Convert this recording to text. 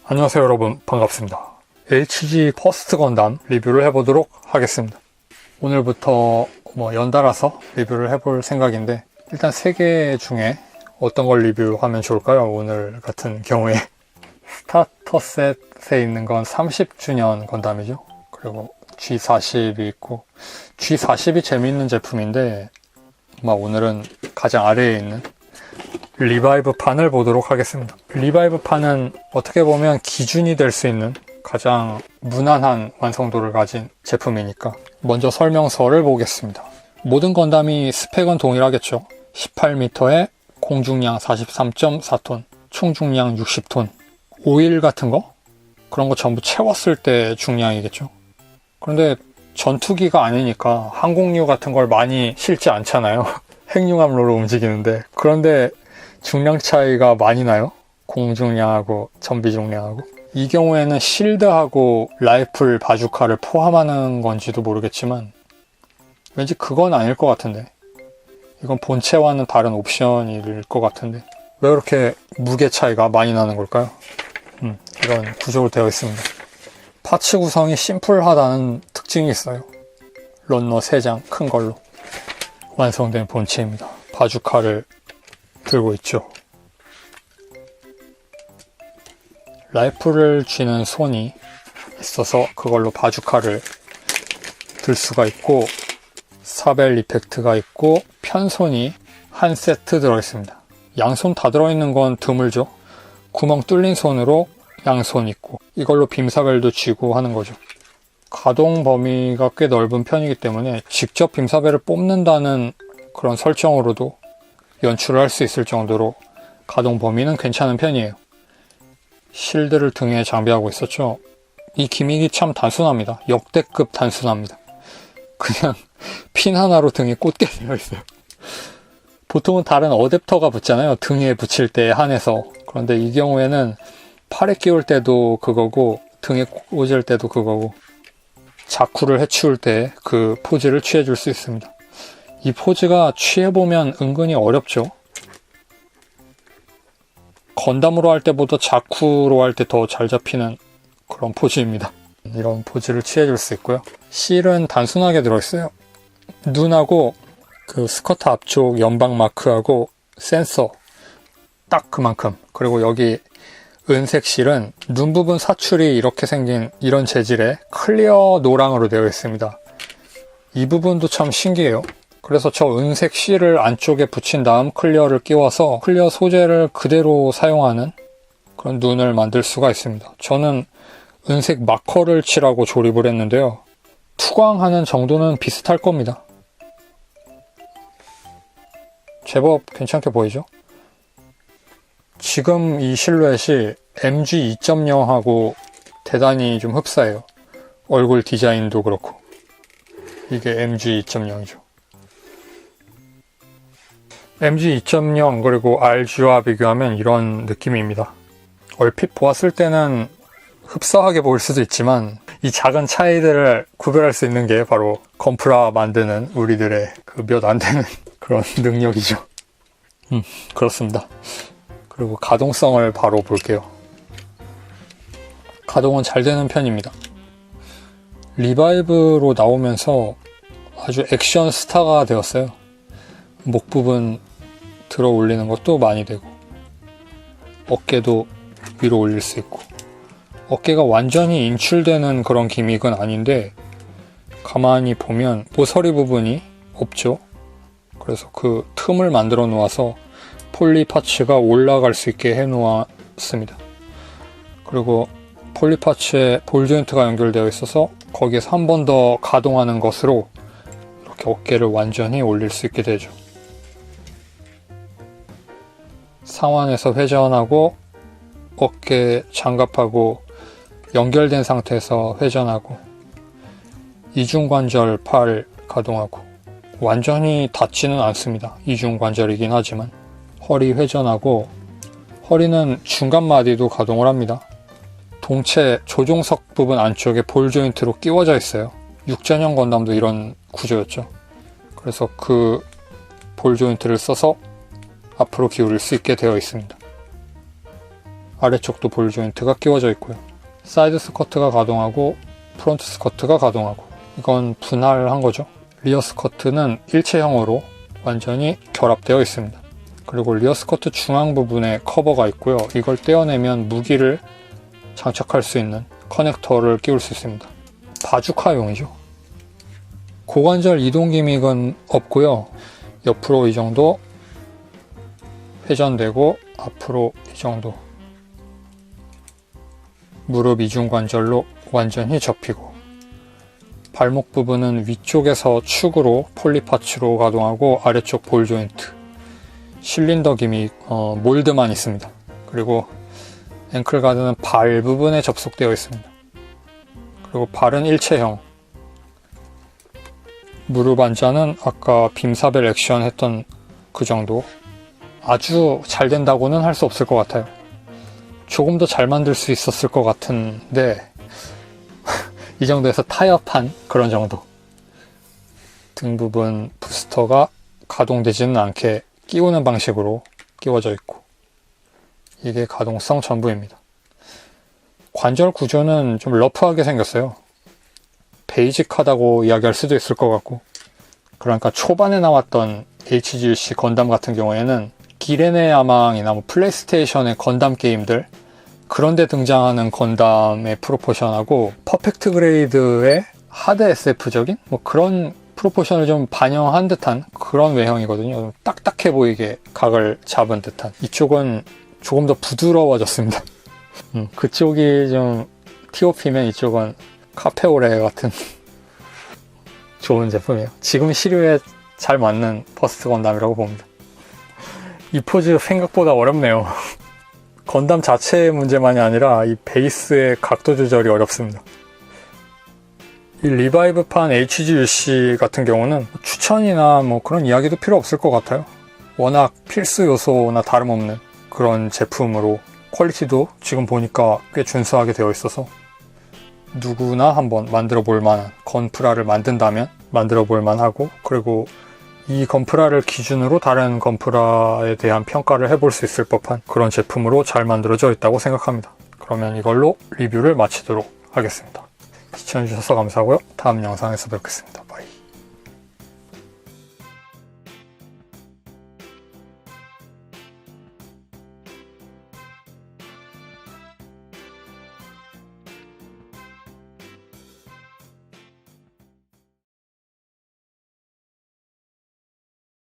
안녕하세요 여러분, 반갑습니다. HG 퍼스트 건담 리뷰를 해보도록 하겠습니다. 오늘부터 연달아서 리뷰를 해볼 생각인데, 일단 3개 중에 어떤 걸 리뷰하면 좋을까요? 오늘 같은 경우에 스타터 셋에 있는 건 30주년 건담이죠. 그리고 G40이 있고, G40이 재미있는 제품인데 오늘은 가장 아래에 있는 리바이브 판을 보도록 하겠습니다. 리바이브 판은 어떻게 보면 기준이 될 수 있는 가장 무난한 완성도를 가진 제품이니까 먼저 설명서를 보겠습니다. 모든 건담이 스펙은 동일하겠죠. 18m에 공중량 43.4톤, 총중량 60톤, 오일 같은 거? 그런 거 전부 채웠을 때 중량이겠죠. 그런데 전투기가 아니니까 항공유 같은 걸 많이 실지 않잖아요. 핵융합로로 움직이는데. 그런데 중량 차이가 많이 나요. 공중량하고 전비 중량하고. 이 경우에는 실드하고 라이플 바주카를 포함하는 건지도 모르겠지만 왠지 그건 아닐 것 같은데, 이건 본체와는 다른 옵션일 것 같은데 왜 그렇게 무게 차이가 많이 나는 걸까요? 이런 구조로 되어 있습니다. 파츠 구성이 심플하다는 특징이 있어요. 런너 3장 큰 걸로 완성된 본체입니다. 바주카를 들고 있죠. 라이플을 쥐는 손이 있어서 그걸로 바주카를 들 수가 있고, 사벨 이펙트가 있고, 편손이 한 세트 들어있습니다. 양손 다 들어있는 건 드물죠. 구멍 뚫린 손으로 양손 있고, 이걸로 빔사벨도 쥐고 하는 거죠. 가동 범위가 꽤 넓은 편이기 때문에 직접 빔사벨을 뽑는다는 그런 설정으로도 연출을 할 수 있을 정도로 가동 범위는 괜찮은 편이에요. 실드를 등에 장비하고 있었죠. 이 기믹이 참 단순합니다. 역대급 단순합니다. 그냥 핀 하나로 등에 꽂게 되어 있어요. 보통은 다른 어댑터가 붙잖아요. 등에 붙일 때 한해서. 그런데 이 경우에는 팔에 끼울 때도 그거고, 등에 꽂을 때도 그거고, 자쿠를 해치울 때 그 포즈를 취해줄 수 있습니다. 이 포즈가 취해보면 은근히 어렵죠. 건담으로 할 때보다 자쿠로 할 때 더 잘 잡히는 그런 포즈입니다. 이런 포즈를 취해줄 수 있고요. 실은 단순하게 들어있어요. 눈하고 그 스커트 앞쪽 연방 마크하고 센서 딱 그만큼. 그리고 여기 은색 실은 눈 부분 사출이 이렇게 생긴 이런 재질의 클리어 노랑으로 되어 있습니다. 이 부분도 참 신기해요. 그래서 저 은색 실을 안쪽에 붙인 다음 클리어를 끼워서 클리어 소재를 그대로 사용하는 그런 눈을 만들 수가 있습니다. 저는 은색 마커를 칠하고 조립을 했는데요. 투광하는 정도는 비슷할 겁니다. 제법 괜찮게 보이죠? 지금 이 실루엣이 MG 2.0하고 대단히 좀 흡사해요. 얼굴 디자인도 그렇고. 이게 MG 2.0이죠. MG 2.0 그리고 RG와 비교하면 이런 느낌입니다. 얼핏 보았을 때는 흡사하게 보일 수도 있지만 이 작은 차이들을 구별할 수 있는 게 바로 건프라 만드는 우리들의 그 몇 안 되는 그런 능력이죠. 그렇습니다. 그리고 가동성을 바로 볼게요. 가동은 잘 되는 편입니다. 리바이브로 나오면서 아주 액션 스타가 되었어요. 목 부분 들어 올리는 것도 많이 되고, 어깨도 위로 올릴 수 있고, 어깨가 완전히 인출되는 그런 기믹은 아닌데 가만히 보면 모서리 부분이 없죠. 그래서 그 틈을 만들어 놓아서 폴리 파츠가 올라갈 수 있게 해 놓았습니다. 그리고 폴리 파츠에 볼 조인트가 연결되어 있어서 거기에서 한 번 더 가동하는 것으로 이렇게 어깨를 완전히 올릴 수 있게 되죠. 상완에서 회전하고 어깨 장갑하고 연결된 상태에서 회전하고 이중관절 팔 가동하고, 완전히 닿지는 않습니다. 이중관절이긴 하지만. 허리 회전하고, 허리는 중간 마디도 가동을 합니다. 동체 조종석 부분 안쪽에 볼 조인트로 끼워져 있어요. 6전형 건담도 이런 구조였죠. 그래서 그 볼 조인트를 써서 앞으로 기울일 수 있게 되어 있습니다. 아래쪽도 볼 조인트가 끼워져 있고요. 사이드 스커트가 가동하고 프론트 스커트가 가동하고, 이건 분할한 거죠. 리어 스커트는 일체형으로 완전히 결합되어 있습니다. 그리고 리어 스커트 중앙 부분에 커버가 있고요. 이걸 떼어내면 무기를 장착할 수 있는 커넥터를 끼울 수 있습니다. 바주카용이죠. 고관절 이동 기믹은 없고요. 옆으로 이 정도 회전되고 앞으로 이 정도 무릎 이중관절로 완전히 접히고, 발목 부분은 위쪽에서 축으로 폴리파츠로 가동하고 아래쪽 볼 조인트, 실린더 기믹 몰드만 있습니다. 그리고 앵클 가드는 발 부분에 접속되어 있습니다. 그리고 발은 일체형, 무릎 안자는 아까 빔사벨 액션 했던 그 정도. 아주 잘 된다고는 할 수 없을 것 같아요. 조금 더 잘 만들 수 있었을 것 같은데 이 정도에서 타협한 그런 정도. 등 부분 부스터가 가동되지는 않게 끼우는 방식으로 끼워져 있고, 이게 가동성 전부입니다. 관절 구조는 좀 러프하게 생겼어요. 베이직하다고 이야기할 수도 있을 것 같고, 그러니까 초반에 나왔던 HGC 건담 같은 경우에는 기레네 야망이나 뭐 플레이스테이션의 건담 게임들, 그런데 등장하는 건담의 프로포션하고 퍼펙트 그레이드의 하드 SF적인 뭐 그런 프로포션을 좀 반영한 듯한 그런 외형이거든요. 좀 딱딱해 보이게 각을 잡은 듯한. 이쪽은 조금 더 부드러워졌습니다. 그쪽이 좀 TOP면 이쪽은 카페오레 같은 좋은 제품이에요. 지금 시류에 잘 맞는 퍼스트 건담이라고 봅니다. 이 포즈 생각보다 어렵네요. 건담 자체의 문제만이 아니라 이 베이스의 각도 조절이 어렵습니다. 이 리바이브판 HGUC 같은 경우는 추천이나 뭐 그런 이야기도 필요 없을 것 같아요. 워낙 필수 요소나 다름없는 그런 제품으로 퀄리티도 지금 보니까 꽤 준수하게 되어 있어서 누구나 한번 만들어 볼 만한, 건프라를 만든다면 만들어 볼 만하고, 그리고 이 건프라를 기준으로 다른 건프라에 대한 평가를 해볼 수 있을 법한 그런 제품으로 잘 만들어져 있다고 생각합니다. 그러면 이걸로 리뷰를 마치도록 하겠습니다. 시청해주셔서 감사하고요. 다음 영상에서 뵙겠습니다.